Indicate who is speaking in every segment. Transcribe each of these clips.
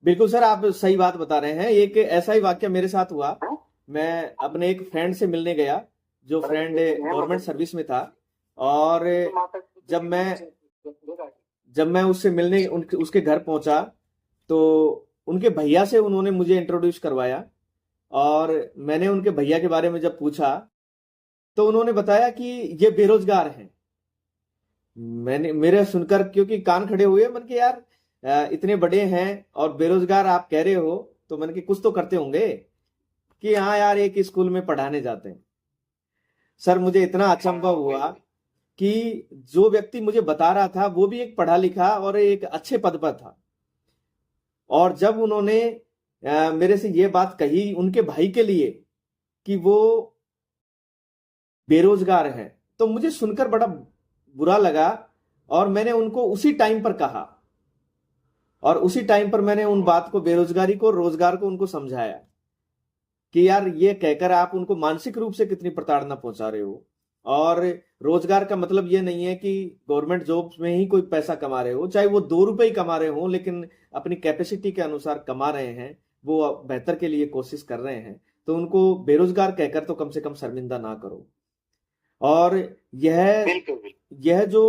Speaker 1: बिल्कुल सर, आप सही बात बता रहे हैं। एक ऐसा ही वाक्य मेरे साथ हुआ। मैं अपने एक फ्रेंड से मिलने गया, जो फ्रेंड गवर्नमेंट सर्विस में था। और जब मैं जब मैं उससे मिलने उसके घर पहुंचा, तो उनके भैया से उन्होंने मुझे इंट्रोड्यूस करवाया। और मैंने उनके भैया के बारे में जब पूछा, तो उन्होंने बताया कि ये बेरोजगार हैं। मैंने मेरे सुनकर क्योंकि कान खड़े हुए, मन के यार इतने बड़े हैं और बेरोजगार आप कह रहे हो, तो मन के कुछ तो करते होंगे। कि हाँ यार, एक स्कूल में पढ़ाने जाते हैं। सर, मुझे इतना अचंभव हुआ कि जो व्यक्ति मुझे बता रहा था वो भी एक पढ़ा लिखा और एक अच्छे पद पर था। और जब उन्होंने मेरे से ये बात कही उनके भाई के लिए कि वो बेरोजगार हैं, तो मुझे सुनकर बड़ा बुरा लगा। और मैंने उनको उसी टाइम पर कहा, और उसी टाइम पर मैंने उन बात को, बेरोजगारी को, रोजगार को उनको समझाया कि यार ये कहकर आप उनको मानसिक रूप से कितनी प्रताड़ना पहुंचा रहे हो। और रोजगार का मतलब ये नहीं है कि गवर्नमेंट जॉब में ही कोई पैसा कमा रहे हो, चाहे वो 2 रुपए ही कमा रहे हो, लेकिन अपनी कैपेसिटी के अनुसार कमा रहे हैं, वो बेहतर के लिए कोशिश कर रहे हैं। तो उनको बेरोजगार कहकर तो कम से कम शर्मिंदा ना करो। और यह
Speaker 2: बिल्कुल।
Speaker 1: यह जो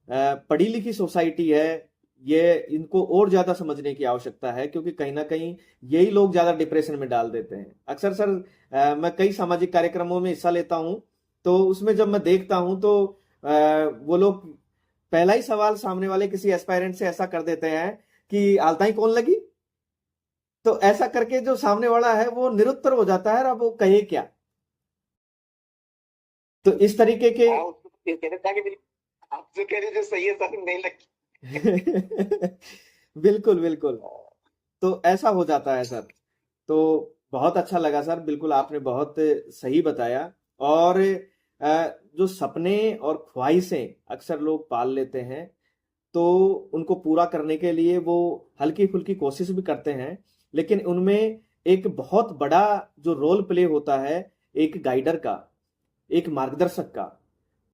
Speaker 1: पढ़ी लिखी सोसाइटी है, ये इनको और ज्यादा समझने की आवश्यकता है, क्योंकि कहीं ना कहीं यही लोग ज्यादा डिप्रेशन में डाल देते हैं। अक्सर सर, मैं कई सामाजिक कार्यक्रमों में हिस्सा लेता हूं, तो उसमें जब मैं देखता हूं तो वो लोग पहला ही सवाल सामने वाले किसी एस्पायरेंट से ऐसा कर देते हैं कि आलताई कौन लगी। तो ऐसा करके जो सामने वाला है वो निरुत्तर हो जाता है, और अब वो कहे क्या। तो इस तरीके के
Speaker 2: हाँ, उसको तो ये कहना था कि मेरी आप जो कह रहे थे सही है सर, नहीं लगी।
Speaker 1: बिल्कुल बिल्कुल। तो ऐसा हो जाता है सर। तो बहुत अच्छा लगा सर, बिल्कुल आपने बहुत सही बताया। और जो सपने और ख्वाहिशें अक्सर लोग पाल लेते हैं, तो उनको पूरा करने के लिए वो हल्की फुल्की कोशिश भी करते हैं, लेकिन उनमें एक बहुत बड़ा जो रोल प्ले होता है, एक गाइडर का, एक मार्गदर्शक का।